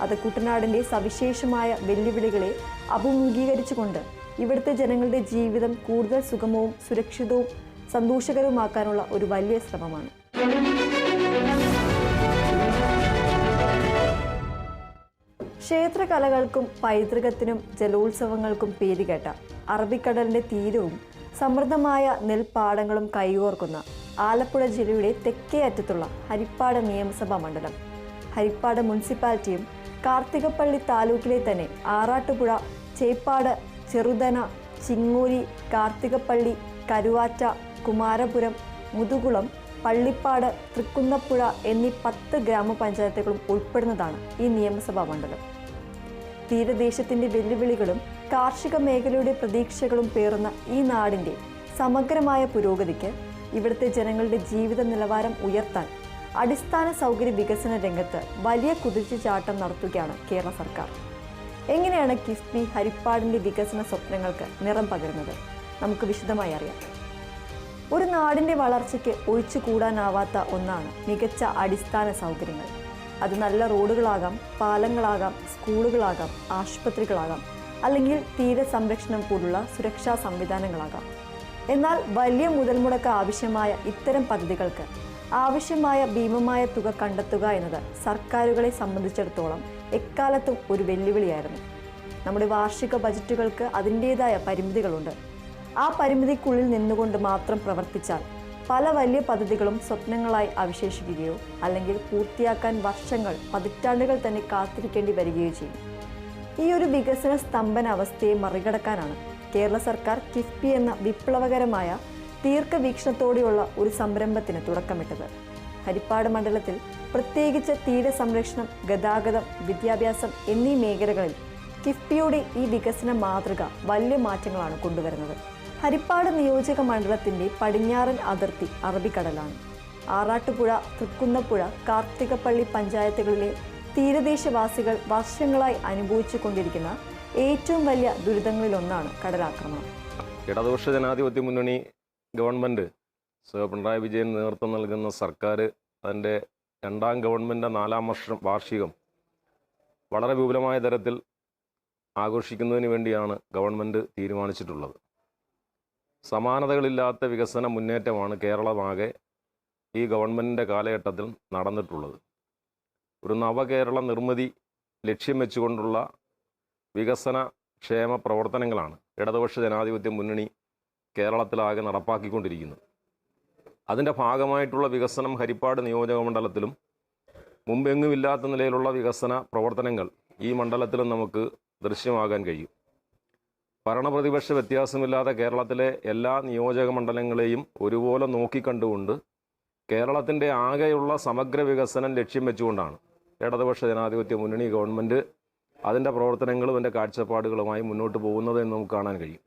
അത് കുട്ടനാടിൻ്റെ സവിശേഷമായ വെല്ലുവിളികളെ അഭിമുഖീകരിച്ചുകൊണ്ട് ഇവിടുത്തെ ജനങ്ങളുടെ ജീവിതം കൂടുതൽ സുഗമവും സുരക്ഷിതവും സന്തോഷകരവുമാക്കാനുള്ള ഒരു വലിയ ശ്രമമാണ്. ക്ഷേത്രകലകൾക്കും പൈതൃകത്തിനും ജലോത്സവങ്ങൾക്കും പേരുകേട്ട അറബിക്കടലിൻ്റെ തീരവും സമൃദ്ധമായ നെൽപ്പാടങ്ങളും കൈകോർക്കുന്ന ആലപ്പുഴ ജില്ലയുടെ തെക്കേ അറ്റത്തുള്ള ഹരിപ്പാട് നിയമസഭാ മണ്ഡലം, ഹരിപ്പാട് മുനിസിപ്പാലിറ്റിയും കാർത്തികപ്പള്ളി താലൂക്കിലെ തന്നെ ആറാട്ടുപുഴ, ചേപ്പാട്, ചെറുതന, ചിങ്ങോലി, കാർത്തികപ്പള്ളി, കരുവാറ്റ, കുമാരപുരം, മുതുകുളം, പള്ളിപ്പാട്, തൃക്കുന്നപ്പുഴ എന്നീ 10 ഗ്രാമപഞ്ചായത്തുകളും ഉൾപ്പെടുന്നതാണ് ഈ നിയമസഭാ മണ്ഡലം. തീരദേശത്തിൻ്റെ വെല്ലുവിളികളും കാർഷിക മേഖലയുടെ പ്രതീക്ഷകളും പേറുന്ന ഈ നാടിൻ്റെ സമഗ്രമായ പുരോഗതിക്ക്, ഇവിടുത്തെ ജനങ്ങളുടെ ജീവിത നിലവാരം ഉയർത്താൻ അടിസ്ഥാന സൗകര്യ വികസന രംഗത്ത് വലിയ കുതിച്ചുചാട്ടം നടത്തുകയാണ് കേരള സർക്കാർ. എങ്ങനെയാണ് കിഫ്ബി ഹരിപ്പാടിൻ്റെ വികസന സ്വപ്നങ്ങൾക്ക് നിറം പകരുന്നത്? നമുക്ക് വിശദമായി അറിയാം. ഒരു നാടിൻ്റെ വളർച്ചയ്ക്ക് ഒഴിച്ചുകൂടാനാവാത്ത ഒന്നാണ് മികച്ച അടിസ്ഥാന സൗകര്യങ്ങൾ. അത് നല്ല റോഡുകളാകാം, പാലങ്ങളാകാം, സ്കൂളുകളാകാം, ആശുപത്രികളാകാം, അല്ലെങ്കിൽ തീരസംരക്ഷണം പോലുള്ള സുരക്ഷാ സംവിധാനങ്ങളാകാം. എന്നാൽ വലിയ മുതൽ മുടക്ക് ആവശ്യമായ ഇത്തരം പദ്ധതികൾക്ക് ആവശ്യമായ ഭീമമായ തുക കണ്ടെത്തുക എന്നത് സർക്കാരുകളെ സംബന്ധിച്ചിടത്തോളം എക്കാലത്തും ഒരു വെല്ലുവിളിയായിരുന്നു. നമ്മുടെ വാർഷിക ബജറ്റുകൾക്ക് അതിൻ്റേതായ പരിമിതികളുണ്ട്. ആ പരിമിതിക്കുള്ളിൽ നിന്നുകൊണ്ട് മാത്രം പ്രവർത്തിച്ചാൽ പല വലിയ പദ്ധതികളും സ്വപ്നങ്ങളായി അവശേഷിക്കുകയോ അല്ലെങ്കിൽ പൂർത്തിയാക്കാൻ വർഷങ്ങൾ, പതിറ്റാണ്ടുകൾ തന്നെ കാത്തിരിക്കേണ്ടി വരികയോ ചെയ്യും. ഈ ഒരു വികസന സ്തംഭന അവസ്ഥയെ മറികടക്കാനാണ് കേരള സർക്കാർ കിഫ്ബി എന്ന വിപ്ലവകരമായ ദീർഘവീക്ഷണത്തോടെയുള്ള ഒരു സംരംഭത്തിന് തുടക്കമിട്ടത്. ഹരിപ്പാട് മണ്ഡലത്തിൽ പ്രത്യേകിച്ച് തീരസംരക്ഷണം, ഗതാഗതം, വിദ്യാഭ്യാസം എന്നീ മേഖലകളിൽ കിഫ്ബിയുടെ ഈ വികസന മാതൃക വലിയ മാറ്റങ്ങളാണ് കൊണ്ടുവരുന്നത്. ഹരിപ്പാട് നിയോജക മണ്ഡലത്തിൻ്റെ പടിഞ്ഞാറൻ അതിർത്തി അറബിക്കടലാണ്. ആറാട്ടുപുഴ, തൃക്കുന്നപ്പുഴ, കാർത്തികപ്പള്ളി പഞ്ചായത്തുകളിലെ തീരദേശവാസികൾ വർഷങ്ങളായി അനുഭവിച്ചു കൊണ്ടിരിക്കുന്ന ഏറ്റവും വലിയ ദുരിതങ്ങളിലൊന്നാണ് കടലാക്രമണം. ഇടതുപക്ഷ ജനാധിപത്യ മുന്നണി ഗവൺമെൻറ്, പിണറായി വിജയൻ നേതൃത്വം നൽകുന്ന സർക്കാർ അതിൻ്റെ രണ്ടാം ഗവൺമെൻറ് 4ാം വർഷം വാർഷികം വളരെ വിപുലമായ തരത്തിൽ ആഘോഷിക്കുന്നതിന് വേണ്ടിയാണ് ഗവൺമെൻറ് തീരുമാനിച്ചിട്ടുള്ളത്. സമാനതകളില്ലാത്ത വികസന മുന്നേറ്റമാണ് കേരളമാകെ ഈ ഗവൺമെൻറ്റിൻ്റെ കാലഘട്ടത്തിൽ നടന്നിട്ടുള്ളത്. ഒരു നവകേരള നിർമ്മിതി ലക്ഷ്യം വെച്ചുകൊണ്ടുള്ള വികസന ക്ഷേമ പ്രവർത്തനങ്ങളാണ് ഇടതുപക്ഷ ജനാധിപത്യ മുന്നണി കേരളത്തിലാകെ നടപ്പാക്കിക്കൊണ്ടിരിക്കുന്നത്. അതിൻ്റെ ഭാഗമായിട്ടുള്ള വികസനം ഹരിപ്പാട് നിയോജക മണ്ഡലത്തിലും മുമ്പെങ്ങുമില്ലാത്ത നിലയിലുള്ള വികസന പ്രവർത്തനങ്ങൾ ഈ മണ്ഡലത്തിലും നമുക്ക് ദൃശ്യമാകാൻ കഴിയും. ഭരണപ്രതിപക്ഷ വ്യത്യാസമില്ലാതെ കേരളത്തിലെ എല്ലാ നിയോജക മണ്ഡലങ്ങളെയും ഒരുപോലെ നോക്കിക്കണ്ടുകൊണ്ട് കേരളത്തിൻ്റെ ആകെയുള്ള സമഗ്ര വികസനം ലക്ഷ്യം വെച്ചുകൊണ്ടാണ് ഇടതുപക്ഷ ജനാധിപത്യ മുന്നണി ഗവൺമെൻറ് അതിൻ്റെ പ്രവർത്തനങ്ങളും അതിൻ്റെ കാഴ്ചപ്പാടുകളുമായി മുന്നോട്ട് പോകുന്നത് എന്ന് നമുക്ക് കാണാൻ കഴിയും.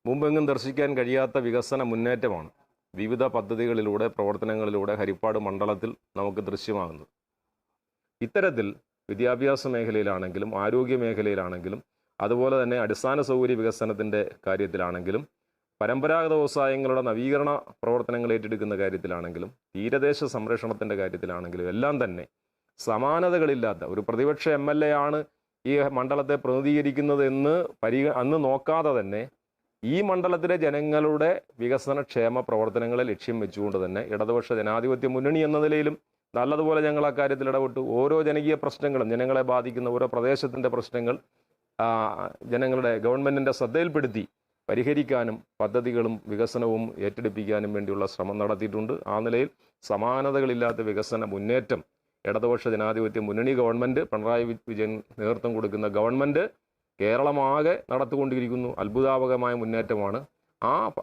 മുമ്പെങ്ങും ദർശിക്കാൻ കഴിയാത്ത വികസന മുന്നേറ്റമാണ് വിവിധ പദ്ധതികളിലൂടെ, പ്രവർത്തനങ്ങളിലൂടെ ഹരിപ്പാട് മണ്ഡലത്തിൽ നമുക്ക് ദൃശ്യമാകുന്നത്. ഇത്തരത്തിൽ വിദ്യാഭ്യാസ മേഖലയിലാണെങ്കിലും ആരോഗ്യ മേഖലയിലാണെങ്കിലും അതുപോലെ തന്നെ അടിസ്ഥാന സൗകര്യ വികസനത്തിൻ്റെ കാര്യത്തിലാണെങ്കിലും പരമ്പരാഗത വ്യവസായങ്ങളുടെ നവീകരണ പ്രവർത്തനങ്ങൾ ഏറ്റെടുക്കുന്ന കാര്യത്തിലാണെങ്കിലും തീരദേശ സംരക്ഷണത്തിൻ്റെ കാര്യത്തിലാണെങ്കിലും എല്ലാം തന്നെ സമാനതകളില്ലാത്ത ഒരു പ്രതിപക്ഷ MLA ആണ് ഈ മണ്ഡലത്തെ പ്രതിനിധീകരിക്കുന്നത് എന്ന് അന്ന് നോക്കാതെ തന്നെ ഈ മണ്ഡലത്തിലെ ജനങ്ങളുടെ വികസന ക്ഷേമ പ്രവർത്തനങ്ങളെ ലക്ഷ്യം വെച്ചുകൊണ്ട് തന്നെ ഇടതുപക്ഷ ജനാധിപത്യ മുന്നണി എന്ന നിലയിലും നല്ലതുപോലെ ഞങ്ങൾ ആ കാര്യത്തിൽ ഇടപെട്ടു. ഓരോ ജനകീയ പ്രശ്നങ്ങളും, ജനങ്ങളെ ബാധിക്കുന്ന ഓരോ പ്രദേശത്തിൻ്റെ പ്രശ്നങ്ങൾ ജനങ്ങളുടെ ഗവൺമെൻറ്റിൻ്റെ ശ്രദ്ധയിൽപ്പെടുത്തി പരിഹരിക്കാനും പദ്ധതികളും വികസനവും ഏറ്റെടുപ്പിക്കാനും വേണ്ടിയുള്ള ശ്രമം നടത്തിയിട്ടുണ്ട്. ആ നിലയിൽ സമാനതകളില്ലാത്ത വികസന മുന്നേറ്റം ഇടതുപക്ഷ ജനാധിപത്യ മുന്നണി ഗവൺമെൻറ്, പിണറായി വിജയൻ നേതൃത്വം കൊടുക്കുന്ന ഗവൺമെൻറ് കേരളമാകെ നടത്തിക്കൊണ്ടിരിക്കുന്നു. അത്ഭുതാപകമായ മുന്നേറ്റമാണ്.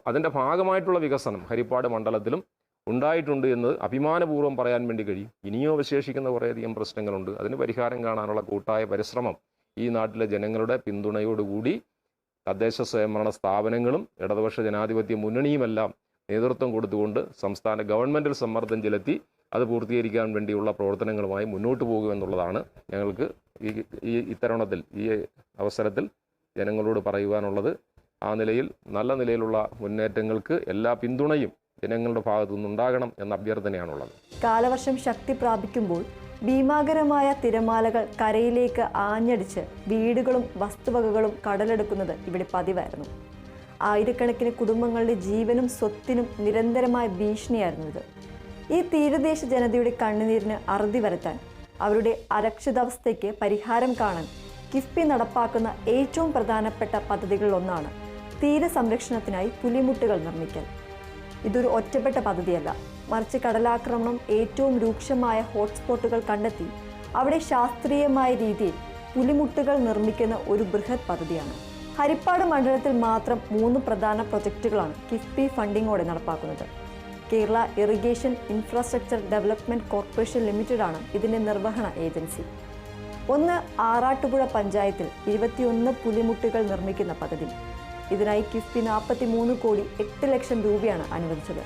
അതിൻ്റെ ഭാഗമായിട്ടുള്ള വികസനം ഹരിപ്പാട് മണ്ഡലത്തിലും ഉണ്ടായിട്ടുണ്ട് എന്ന് അഭിമാനപൂർവ്വം പറയാൻ വേണ്ടി കഴിയും. ഇനിയോ അവശേഷിക്കുന്ന കുറേയധികം പ്രശ്നങ്ങളുണ്ട്. അതിന് പരിഹാരം കാണാനുള്ള കൂട്ടായ പരിശ്രമം ഈ നാട്ടിലെ ജനങ്ങളുടെ പിന്തുണയോടുകൂടി തദ്ദേശ സ്വയംഭരണ സ്ഥാപനങ്ങളും ഇടതുപക്ഷ ജനാധിപത്യ മുന്നണിയുമെല്ലാം നേതൃത്വം കൊടുത്തുകൊണ്ട് സംസ്ഥാന ഗവൺമെൻറ്റിൽ സമ്മർദ്ദം ചെലുത്തി അത് പൂർത്തീകരിക്കാൻ വേണ്ടിയുള്ള പ്രവർത്തനങ്ങളുമായി മുന്നോട്ട് പോകുമെന്നുള്ളതാണ് ഞങ്ങൾക്ക് ഈ ഇത്തരുണത്തിൽ, ഈ അവസരത്തിൽ ജനങ്ങളോട് പറയുവാനുള്ളത്. ആ നിലയിൽ നല്ല നിലയിലുള്ള മുന്നേറ്റങ്ങൾക്ക് എല്ലാ പിന്തുണയും ജനങ്ങളുടെ ഭാഗത്തു നിന്നുണ്ടാകണം എന്ന അഭ്യർത്ഥനയാണുള്ളത്. കാലവർഷം ശക്തി പ്രാപിക്കുമ്പോൾ ഭീമാകരമായ തിരമാലകൾ കരയിലേക്ക് ആഞ്ഞടിച്ച് വീടുകളും വസ്തുവകകളും കടലെടുക്കുന്നത് ഇവിടെ പതിവായിരുന്നു. ആയിരക്കണക്കിന് കുടുംബങ്ങളുടെ ജീവനും സ്വത്തിനും നിരന്തരമായ ഭീഷണിയായിരുന്നു ഇത്. ഈ തീരദേശ ജനതയുടെ കണ്ണുനീരിന് അറുതി വരുത്താൻ, അവരുടെ അരക്ഷിതാവസ്ഥയ്ക്ക് പരിഹാരം കാണാൻ കിഫ്ബി നടപ്പാക്കുന്ന ഏറ്റവും പ്രധാനപ്പെട്ട പദ്ധതികളിലൊന്നാണ് തീരസംരക്ഷണത്തിനായി പുലിമുട്ടുകൾ നിർമ്മിക്കൽ. ഇതൊരു ഒറ്റപ്പെട്ട പദ്ധതിയല്ല, മറിച്ച് കടലാക്രമണം ഏറ്റവും രൂക്ഷമായ ഹോട്ട്സ്പോട്ടുകൾ കണ്ടെത്തി അവിടെ ശാസ്ത്രീയമായ രീതിയിൽ പുലിമുട്ടുകൾ നിർമ്മിക്കുന്ന ഒരു ബൃഹത് പദ്ധതിയാണ്. ഹരിപ്പാട് മണ്ഡലത്തിൽ മാത്രം 3 പ്രധാന പ്രൊജക്റ്റുകളാണ് കിഫ്ബി ഫണ്ടിങ്ങോടെ നടപ്പാക്കുന്നത്. Kerala irrigation infrastructure development corporation ലിമിറ്റഡാണ് ഇതിൻ്റെ നിർവഹണ ഏജൻസി. ഒന്ന്, ആറാട്ടുപുഴ പഞ്ചായത്തിൽ 21 പുലിമുട്ടുകൾ നിർമ്മിക്കുന്ന പദ്ധതി. ഇതിനായി കിഫ്ബി 43 കോടി 8 ലക്ഷം രൂപയാണ് അനുവദിച്ചത്.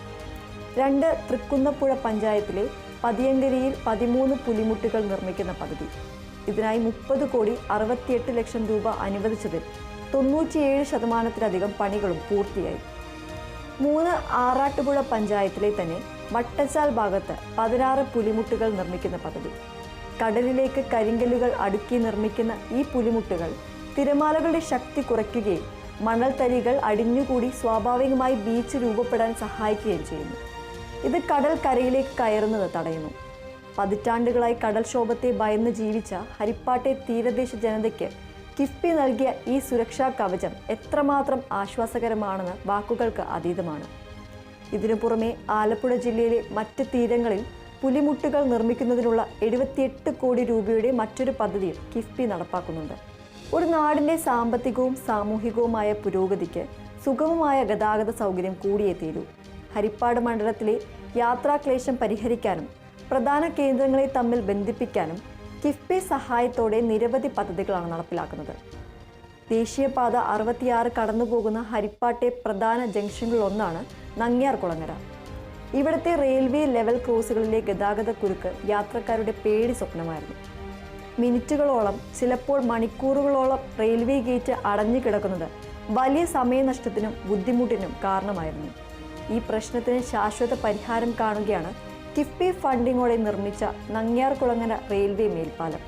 2 തൃക്കുന്നപ്പുഴ പഞ്ചായത്തിലെ പതിയങ്കരിയിൽ 13 പുലിമുട്ടുകൾ നിർമ്മിക്കുന്ന പദ്ധതി. ഇതിനായി 30 കോടി 68 ലക്ഷം രൂപ അനുവദിച്ചതിൽ 97% പണികളും പൂർത്തിയായി. 3 ആറാട്ടുപുഴ പഞ്ചായത്തിലെ തന്നെ വട്ടച്ചാൽ ഭാഗത്ത് 16 പുലിമുട്ടുകൾ നിർമ്മിക്കുന്ന പദ്ധതി. കടലിലേക്ക് കരിങ്കല്ലുകൾ അടുക്കി നിർമ്മിക്കുന്ന ഈ പുലിമുട്ടുകൾ തിരമാലകളുടെ ശക്തി കുറയ്ക്കുകയും മണൽത്തരികൾ അടിഞ്ഞുകൂടി സ്വാഭാവികമായി ബീച്ച് രൂപപ്പെടാൻ സഹായിക്കുകയും ചെയ്യുന്നു. ഇത് കടൽ കരയിലേക്ക് കയറുന്നത് തടയുന്നു. പതിറ്റാണ്ടുകളായി കടൽക്ഷോഭത്തെ ഭയന്ന് ജീവിച്ച ഹരിപ്പാട്ടെ തീരദേശ ജനതയ്ക്ക് കിഫ്ബി നൽകിയ ഈ സുരക്ഷാ കവചം എത്രമാത്രം ആശ്വാസകരമാണെന്ന് വാക്കുകൾക്ക് അതീതമാണ്. ഇതിനു പുറമെ ആലപ്പുഴ ജില്ലയിലെ മറ്റ് തീരങ്ങളിൽ പുലിമുട്ടുകൾ നിർമ്മിക്കുന്നതിനുള്ള 78 കോടി രൂപയുടെ മറ്റൊരു പദ്ധതിയും കിഫ്ബി നടപ്പാക്കുന്നുണ്ട്. ഒരു നാടിൻ്റെ സാമ്പത്തികവും സാമൂഹികവുമായ പുരോഗതിക്ക് സുഗമമായ ഗതാഗത സൗകര്യം കൂടിയേ തീരൂ. ഹരിപ്പാട് മണ്ഡലത്തിലെ യാത്രാക്ലേശം പരിഹരിക്കാനും പ്രധാന കേന്ദ്രങ്ങളെ തമ്മിൽ ബന്ധിപ്പിക്കാനും കിഫ്ബി സഹായത്തോടെ നിരവധി പദ്ധതികളാണ് നടപ്പിലാക്കുന്നത്. ദേശീയപാത 66 കടന്നുപോകുന്ന ഹരിപ്പാട്ടെ പ്രധാന ജംഗ്ഷനുകളിലൊന്നാണ് നങ്ങ്യാർകുളങ്ങര. ഇവിടുത്തെ റെയിൽവേ ലെവൽ ക്രോസുകളിലെ ഗതാഗത കുരുക്ക് യാത്രക്കാരുടെ പേടി സ്വപ്നമായിരുന്നു. മിനിറ്റുകളോളം, ചിലപ്പോൾ മണിക്കൂറുകളോളം റെയിൽവേ ഗേറ്റ് അടഞ്ഞു കിടക്കുന്നത് വലിയ സമയനഷ്ടത്തിനും ബുദ്ധിമുട്ടിനും കാരണമായിരുന്നു. ഈ പ്രശ്നത്തിന് ശാശ്വത പരിഹാരം കാണുകയാണ് കിഫ്ബി ഫണ്ടിങ്ങോടെ നിർമ്മിച്ച നങ്ങ്യാർകുളങ്ങര റെയിൽവേ മേൽപ്പാലം.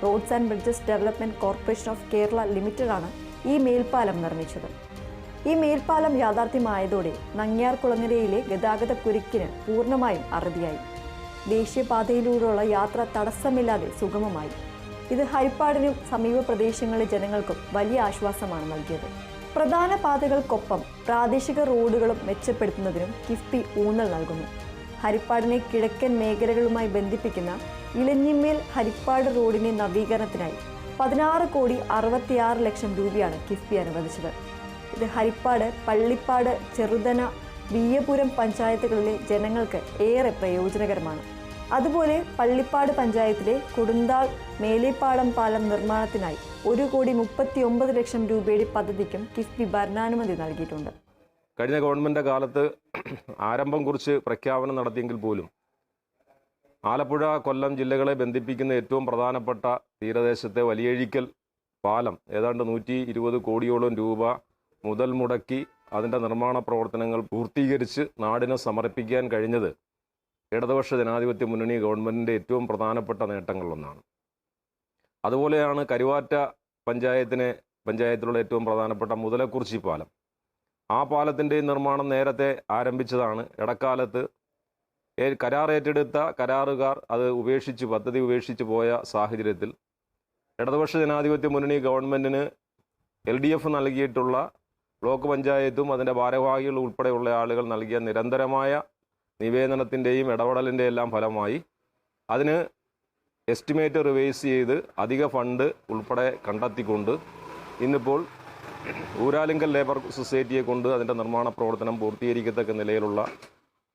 Roads and bridges development corporation of Kerala ലിമിറ്റഡാണ് ഈ മേൽപ്പാലം നിർമ്മിച്ചത്. ഈ മേൽപ്പാലം യാഥാർത്ഥ്യമായതോടെ നങ്ങ്യാർകുളങ്ങരയിലെ ഗതാഗത കുരുക്കിന് പൂർണ്ണമായും അറുതിയായി. ദേശീയപാതയിലൂടെയുള്ള യാത്ര തടസ്സമില്ലാതെ സുഗമമായി. ഇത് ഹരിപ്പാടിനും സമീപ പ്രദേശങ്ങളിലെ ജനങ്ങൾക്കും വലിയ ആശ്വാസമാണ് നൽകിയത്. പ്രധാന പാതകൾക്കൊപ്പം പ്രാദേശിക റോഡുകളും മെച്ചപ്പെടുത്തുന്നതിനും കിഫ്ബി ഊന്നൽ നൽകുന്നു. ഹരിപ്പാടിനെ കിഴക്കൻ മേഖലകളുമായി ബന്ധിപ്പിക്കുന്ന ഇലഞ്ഞിമേൽ ഹരിപ്പാട് റോഡിന്റെ നവീകരണത്തിനായി 16 കോടി 66 ലക്ഷം രൂപയാണ് കിഫ്ബി അനുവദിച്ചത്. ഇത് ഹരിപ്പാട്, പള്ളിപ്പാട്, ചെറുതന, വിയ്യപുരം പഞ്ചായത്തുകളിലെ ജനങ്ങൾക്ക് ഏറെ പ്രയോജനകരമാണ്. അതുപോലെ പള്ളിപ്പാട് പഞ്ചായത്തിലെ കൊടുന്താൾ മേലേപ്പാടം പാലം നിർമ്മാണത്തിനായി 1 കോടി 39 ലക്ഷം രൂപയുടെ പദ്ധതിക്കും കിഫ്ബി ഭരണാനുമതി നൽകിയിട്ടുണ്ട്. കഴിഞ്ഞ ഗവൺമെൻറ് കാലത്ത് ആരംഭം കുറിച്ച് പ്രഖ്യാപനം നടത്തിയെങ്കിൽ പോലും ആലപ്പുഴ, കൊല്ലം ജില്ലകളെ ബന്ധിപ്പിക്കുന്ന ഏറ്റവും പ്രധാനപ്പെട്ട തീരദേശത്തെ വലിയഴിക്കൽ പാലം ഏതാണ്ട് 120 കോടിയോളം രൂപ മുതൽ മുടക്കി അതിൻ്റെ നിർമ്മാണ പ്രവർത്തനങ്ങൾ പൂർത്തീകരിച്ച് നാടിന് സമർപ്പിക്കാൻ കഴിഞ്ഞത് ഇടതുപക്ഷ ജനാധിപത്യ മുന്നണി ഗവൺമെൻറ്റിൻ്റെ ഏറ്റവും പ്രധാനപ്പെട്ട നേട്ടങ്ങളിലൊന്നാണ്. അതുപോലെയാണ് കരുവാറ്റ പഞ്ചായത്തിലുള്ള ഏറ്റവും പ്രധാനപ്പെട്ട മുതലക്കുറിച്ചി പാലം. ആ പാലത്തിൻ്റെ നിർമ്മാണം നേരത്തെ ആരംഭിച്ചതാണ്. ഇടക്കാലത്ത് കരാർ ഏറ്റെടുത്ത കരാറുകാർ അത് പദ്ധതി ഉപേക്ഷിച്ച് പോയ സാഹചര്യത്തിൽ ഇടതുപക്ഷ ജനാധിപത്യ മുന്നണി ഗവൺമെൻറ്റിന് LDF നൽകിയിട്ടുള്ള ബ്ലോക്ക് പഞ്ചായത്തും അതിൻ്റെ ഭാരവാഹികൾ ഉൾപ്പെടെയുള്ള ആളുകൾ നൽകിയ നിരന്തരമായ നിവേദനത്തിൻ്റെയും ഇടപെടലിൻ്റെ എല്ലാം ഫലമായി അതിന് എസ്റ്റിമേറ്റ് റിവൈസ് ചെയ്ത് അധിക ഫണ്ട് ഉൾപ്പെടെ കണ്ടെത്തിക്കൊണ്ട് ഇന്നിപ്പോൾ ഊരാലിങ്കൽ ലേബർ സൊസൈറ്റിയെ കൊണ്ട് അതിൻ്റെ നിർമ്മാണ പ്രവർത്തനം പൂർത്തീകരിക്കത്തക്ക നിലയിലുള്ള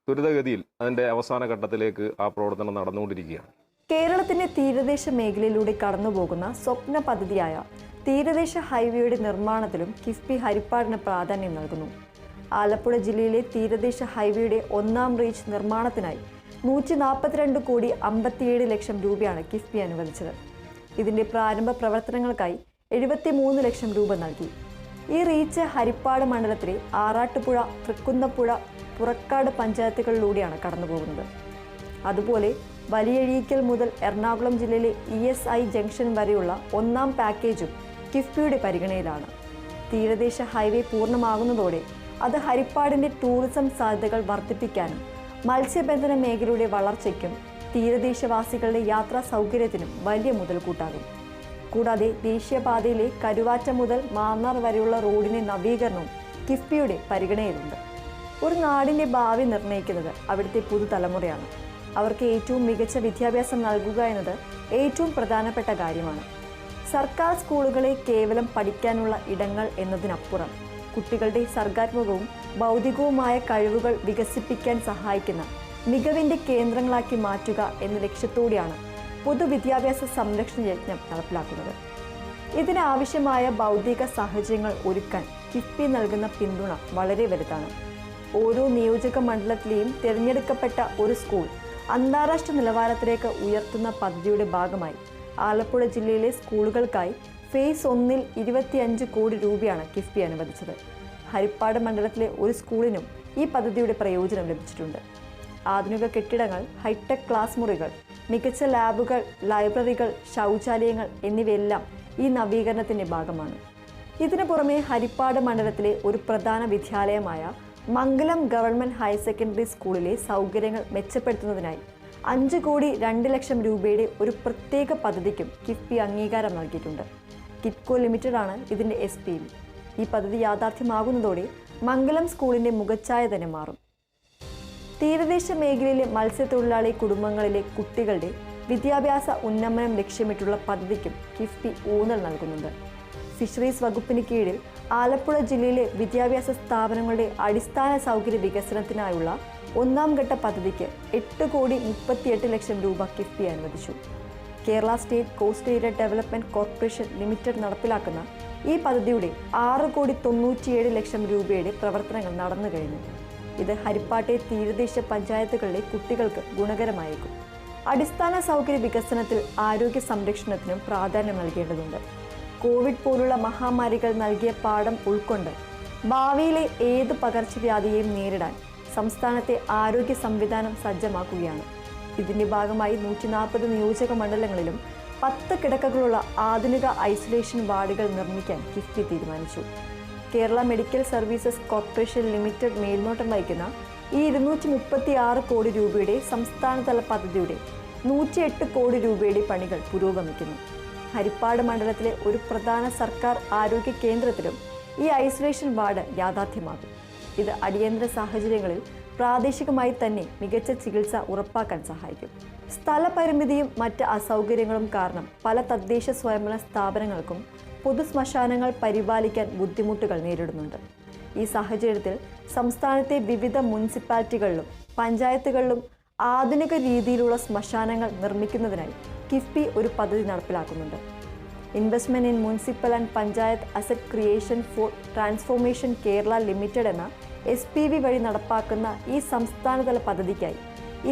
ത്വരിതഗതിയിൽ അതിൻ്റെ അവസാന ഘട്ടത്തിലേക്ക് ആ പ്രവർത്തനം നടന്നുകൊണ്ടിരിക്കുകയാണ്. കേരളത്തിന്റെ തീരദേശ മേഖലയിലൂടെ കടന്നുപോകുന്ന സ്വപ്ന പദ്ധതിയായ തീരദേശ ഹൈവേയുടെ നിർമ്മാണത്തിലും കിഫ്ബി ഹരിപ്പാടിന് പ്രാധാന്യം നൽകുന്നു. ആലപ്പുഴ ജില്ലയിലെ തീരദേശ ഹൈവേയുടെ 1ാം റീച്ച് നിർമ്മാണത്തിനായി 142 കോടി 57 ലക്ഷം രൂപയാണ് കിഫ്ബി അനുവദിച്ചത്. ഇതിന്റെ പ്രാരംഭ പ്രവർത്തനങ്ങൾക്കായി 73 ലക്ഷം രൂപ നൽകി. ഈ റീച്ച് ഹരിപ്പാട് മണ്ഡലത്തിലെ ആറാട്ടുപുഴ, തൃക്കുന്നപ്പുഴ, പുറക്കാട് പഞ്ചായത്തുകളിലൂടെയാണ് കടന്നുപോകുന്നത്. അതുപോലെ വലിയഴീക്കൽ മുതൽ എറണാകുളം ജില്ലയിലെ ESI ജംഗ്ഷൻ വരെയുള്ള 1ാം പാക്കേജും കിഫ്ബിയുടെ പരിഗണനയിലാണ്. തീരദേശ ഹൈവേ പൂർണ്ണമാകുന്നതോടെ അത് ഹരിപ്പാടിന്റെ ടൂറിസം സാധ്യതകൾ വർദ്ധിപ്പിക്കാനും മത്സ്യബന്ധന മേഖലയുടെ വളർച്ചയ്ക്കും തീരദേശവാസികളുടെ യാത്രാ സൗകര്യത്തിനും വലിയ മുതൽക്കൂട്ടാകും. കൂടാതെ ദേശീയപാതയിലെ കരുവാറ്റ മുതൽ മാന്നാർ വരെയുള്ള റോഡിന്റെ നവീകരണവും കിഫ്ബിയുടെ പരിഗണനയിലുണ്ട്. ഒരു നാടിന്റെ ഭാവി നിർണ്ണയിക്കുന്നത് അവിടുത്തെ പുതുതലമുറയാണ്. അവർക്ക് ഏറ്റവും മികച്ച വിദ്യാഭ്യാസം നൽകുക എന്നത് ഏറ്റവും പ്രധാനപ്പെട്ട കാര്യമാണ്. സർക്കാർ സ്കൂളുകളെ കേവലം പഠിക്കാനുള്ള ഇടങ്ങൾ എന്നതിനപ്പുറം കുട്ടികളുടെ സർഗാത്മകവും ബൗദ്ധികവുമായ കഴിവുകൾ വികസിപ്പിക്കാൻ സഹായിക്കുന്ന മികവിന്റെ കേന്ദ്രങ്ങളാക്കി മാറ്റുക എന്ന ലക്ഷ്യത്തോടെയാണ് പൊതുവിദ്യാഭ്യാസ സംരക്ഷണ യജ്ഞം നടപ്പിലാക്കുന്നത്. ഇതിനാവശ്യമായ ബൗദ്ധിക സാഹചര്യങ്ങൾ ഒരുക്കാൻ കിഫ്ബി നൽകുന്ന പിന്തുണ വളരെ വലുതാണ്. ഓരോ നിയോജക മണ്ഡലത്തിലെയും തിരഞ്ഞെടുക്കപ്പെട്ട ഒരു സ്കൂൾ അന്താരാഷ്ട്ര നിലവാരത്തിലേക്ക് ഉയർത്തുന്ന പദ്ധതിയുടെ ഭാഗമായി ആലപ്പുഴ ജില്ലയിലെ സ്കൂളുകൾക്കായി ഫേസ് 1 25 കോടി രൂപയാണ് കിഫ്ബി അനുവദിച്ചത്. ഹരിപ്പാട് മണ്ഡലത്തിലെ ഒരു സ്കൂളിനും ഈ പദ്ധതിയുടെ പ്രയോജനം ലഭിച്ചിട്ടുണ്ട്. ആധുനിക കെട്ടിടങ്ങൾ, ഹൈടെക് ക്ലാസ് മുറികൾ, മികച്ച ലാബുകൾ, ലൈബ്രറികൾ, ശൗചാലയങ്ങൾ എന്നിവയെല്ലാം ഈ നവീകരണത്തിന്റെ ഭാഗമാണ്. ഇതിനു പുറമെ ഹരിപ്പാട് മണ്ഡലത്തിലെ ഒരു പ്രധാന വിദ്യാലയമായ മംഗലം ഗവൺമെന്റ് ഹയർ സെക്കൻഡറി സ്കൂളിലെ സൗകര്യങ്ങൾ മെച്ചപ്പെടുത്തുന്നതിനായി 5 കോടി 2 ലക്ഷം രൂപയുടെ ഒരു പ്രത്യേക പദ്ധതിക്കും കിഫ്ബി അംഗീകാരം നൽകിയിട്ടുണ്ട്. കിറ്റ്കോ ലിമിറ്റഡ് ആണ് ഇതിന്റെ SPV. ഈ പദ്ധതി യാഥാർത്ഥ്യമാകുന്നതോടെ മംഗലം സ്കൂളിന്റെ മുഖച്ഛായ തന്നെ മാറും. തീരദേശ മേഖലയിലെ മത്സ്യത്തൊഴിലാളി കുടുംബങ്ങളിലെ കുട്ടികളുടെ വിദ്യാഭ്യാസ ഉന്നമനം ലക്ഷ്യമിട്ടുള്ള പദ്ധതിക്കും കിഫ്ബി ഊന്നൽ നൽകുന്നുണ്ട്. ഫിഷറീസ് വകുപ്പിന് കീഴിൽ ആലപ്പുഴ ജില്ലയിലെ വിദ്യാഭ്യാസ സ്ഥാപനങ്ങളുടെ അടിസ്ഥാന സൗകര്യ വികസനത്തിനായുള്ള 1ാം ഘട്ട പദ്ധതിക്ക് 8 കോടി 38 ലക്ഷം രൂപ കിഫ്ബി അനുവദിച്ചു. Kerala state cost area development corporation limited നടപ്പിലാക്കുന്ന ഈ പദ്ധതിയുടെ 6 കോടി 97 ലക്ഷം രൂപയുടെ പ്രവർത്തനങ്ങൾ നടന്നു കഴിഞ്ഞു. ഇത് ഹരിപ്പാട്ടെ തീരദേശ പഞ്ചായത്തുകളിലെ കുട്ടികൾക്ക് ഗുണകരമായേക്കും. അടിസ്ഥാന സൗകര്യ വികസനത്തിൽ ആരോഗ്യ സംരക്ഷണത്തിനും പ്രാധാന്യം നൽകേണ്ടതുണ്ട്. കോവിഡ് പോലുള്ള മഹാമാരികൾ നൽകിയ പാഠം ഉൾക്കൊണ്ട് ഭാവിയിലെ ഏത് പകർച്ചവ്യാധിയെയും നേരിടാൻ സംസ്ഥാനത്തെ ആരോഗ്യ സംവിധാനം സജ്ജമാക്കുകയാണ്. ഇതിന്റെ ഭാഗമായി 140 നിയോജക മണ്ഡലങ്ങളിലും 10 കിടക്കകളുള്ള ആധുനിക ഐസൊലേഷൻ വാർഡുകൾ നിർമ്മിക്കാൻ കിഫ്ബി തീരുമാനിച്ചു. Kerala medical services corporation limited മേൽനോട്ടം വഹിക്കുന്ന ഈ 236 കോടി രൂപയുടെ സംസ്ഥാനതല പദ്ധതിയുടെ 108 കോടി രൂപയുടെ പണികൾ പുരോഗമിക്കുന്നു. ഹരിപ്പാട് മണ്ഡലത്തിലെ ഒരു പ്രധാന സർക്കാർ ആരോഗ്യ കേന്ദ്രത്തിലും ഈ ഐസൊലേഷൻ വാർഡ് യാഥാർത്ഥ്യമാകും. ഇത് അടിയന്തര സാഹചര്യങ്ങളിൽ പ്രാദേശികമായി തന്നെ മികച്ച ചികിത്സ ഉറപ്പാക്കാൻ സഹായിക്കും. സ്ഥലപരിമിതിയും മറ്റ് അസൗകര്യങ്ങളും കാരണം പല തദ്ദേശ സ്വയംഭരണ സ്ഥാപനങ്ങൾക്കും പൊതു ശ്മശാനങ്ങൾ പരിപാലിക്കാൻ ബുദ്ധിമുട്ടുകൾ നേരിടുന്നുണ്ട്. ഈ സാഹചര്യത്തിൽ സംസ്ഥാനത്തെ വിവിധ മുനിസിപ്പാലിറ്റികളിലും പഞ്ചായത്തുകളിലും ആധുനിക രീതിയിലുള്ള ശ്മശാനങ്ങൾ നിർമ്മിക്കുന്നതിനായി കിഫ്ബി ഒരു പദ്ധതി നടപ്പിലാക്കുന്നുണ്ട്. Investment in municipal and panchayat asset creation for transformation Kerala limited എന്ന SPV വഴി നടപ്പാക്കുന്ന ഈ സംസ്ഥാനതല പദ്ധതിക്കായി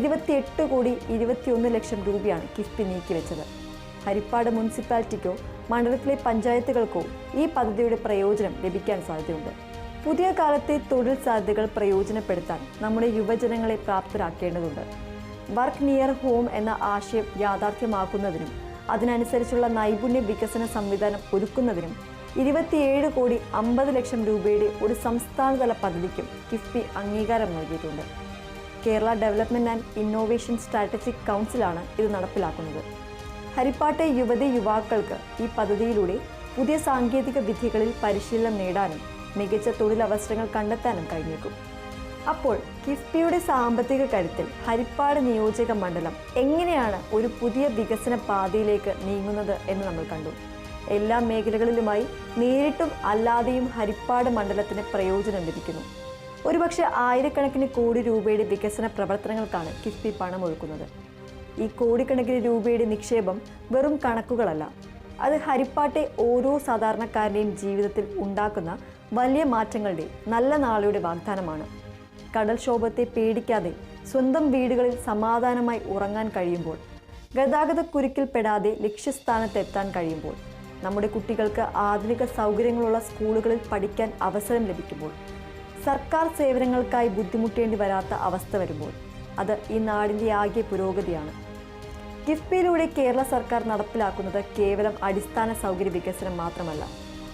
28 കോടി 21 ലക്ഷം രൂപയാണ് കിഫ്ബി നീക്കിവെച്ചത്. ഹരിപ്പാട് മുനിസിപ്പാലിറ്റിക്കോ മണ്ഡലത്തിലെ പഞ്ചായത്തുകൾക്കോ ഈ പദ്ധതിയുടെ പ്രയോജനം ലഭിക്കാൻ സാധ്യതയുണ്ട്. പുതിയ കാലത്തെ തൊഴിൽ സാധ്യതകൾ പ്രയോജനപ്പെടുത്താൻ നമ്മുടെ യുവജനങ്ങളെ പ്രാപ്തരാക്കേണ്ടതുണ്ട്. വർക്ക് നിയർ ഹോം എന്ന ആശയം യാഥാർത്ഥ്യമാക്കുന്നതിനും അതിനനുസരിച്ചുള്ള നൈപുണ്യ വികസന സംവിധാനം ഒരുക്കുന്നതിനും 27 കോടി 50 ലക്ഷം രൂപയുടെ ഒരു സംസ്ഥാനതല പദ്ധതിക്കും കിഫ്ബി അംഗീകാരം നൽകിയിട്ടുണ്ട്. Kerala development and innovation strategic കൗൺസിലാണ് ഇത് നടപ്പിലാക്കുന്നത്. ഹരിപ്പാട്ടെ യുവതീ-യുവാക്കൾക്ക് ഈ പദ്ധതിയിലൂടെ പുതിയ സാങ്കേതിക വിദ്യകളിൽ പരിശീലനം നേടാനും മികച്ച തൊഴിലവസരങ്ങൾ കണ്ടെത്താനും കഴിഞ്ഞേക്കും. അപ്പോൾ കിഫ്ബിയുടെ സാമ്പത്തിക കരുത്തിൽ ഹരിപ്പാട് നിയോജക മണ്ഡലം എങ്ങനെയാണ് ഒരു പുതിയ വികസന പാതയിലേക്ക് നീങ്ങുന്നത് എന്ന് നമ്മൾ കണ്ടു. എല്ലാ മേഖലകളിലുമായി നേരിട്ടും അല്ലാതെയും ഹരിപ്പാട് മണ്ഡലത്തിന് പ്രയോജനം ലഭിക്കുന്നു. ഒരുപക്ഷെ ആയിരക്കണക്കിന് കോടി രൂപയുടെ വികസന പ്രവർത്തനങ്ങൾക്കാണ് കിഫ്ബി പണമൊഴുക്കുന്നത്. ഈ കോടിക്കണക്കിന് രൂപയുടെ നിക്ഷേപം വെറും കണക്കുകളല്ല, അത് ഹരിപ്പാട്ടെ ഓരോ സാധാരണക്കാരൻ്റെയും ജീവിതത്തിൽ ഉണ്ടാക്കുന്ന വലിയ മാറ്റങ്ങളുടെ നല്ല നാളെയുടെ വാഗ്ദാനമാണ്. കടൽക്ഷോഭത്തെ പേടിക്കാതെ സ്വന്തം വീടുകളിൽ സമാധാനമായി ഉറങ്ങാൻ കഴിയുമ്പോൾ, ഗതാഗതക്കുരുക്കിൽപ്പെടാതെ ലക്ഷ്യസ്ഥാനത്തെത്താൻ കഴിയുമ്പോൾ, നമ്മുടെ കുട്ടികൾക്ക് ആധുനിക സൗകര്യങ്ങളുള്ള സ്കൂളുകളിൽ പഠിക്കാൻ അവസരം ലഭിക്കുമ്പോൾ, സർക്കാർ സേവനങ്ങൾക്കായി ബുദ്ധിമുട്ടേണ്ടി വരാത്ത അവസ്ഥ വരുമ്പോൾ, അത് ഈ നാടിൻ്റെ ആകെ പുരോഗതിയാണ്. കിഫ്ബിയിലൂടെ കേരള സർക്കാർ നടപ്പിലാക്കുന്നത് കേവലം അടിസ്ഥാന സൗകര്യ വികസനം മാത്രമല്ല,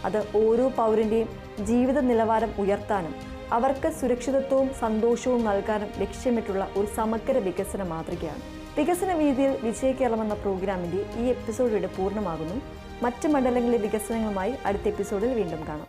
അത് ഓരോ പൗരൻ്റെയും ജീവിത നിലവാരം ഉയർത്താനും അവർക്ക് സുരക്ഷിതത്വവും സന്തോഷവും നൽകാനും ലക്ഷ്യമിട്ടുള്ള ഒരു സമഗ്ര വികസന മാതൃകയാണ്. വികസന വീതിയിൽ വിജയകേരളം എന്ന പ്രോഗ്രാമിൻ്റെ ഈ എപ്പിസോഡ് ഇവിടെ പൂർണ്ണമാകുന്നു. മറ്റ് മണ്ഡലങ്ങളിലെ വികസനങ്ങളുമായി അടുത്ത എപ്പിസോഡിൽ വീണ്ടും കാണാം.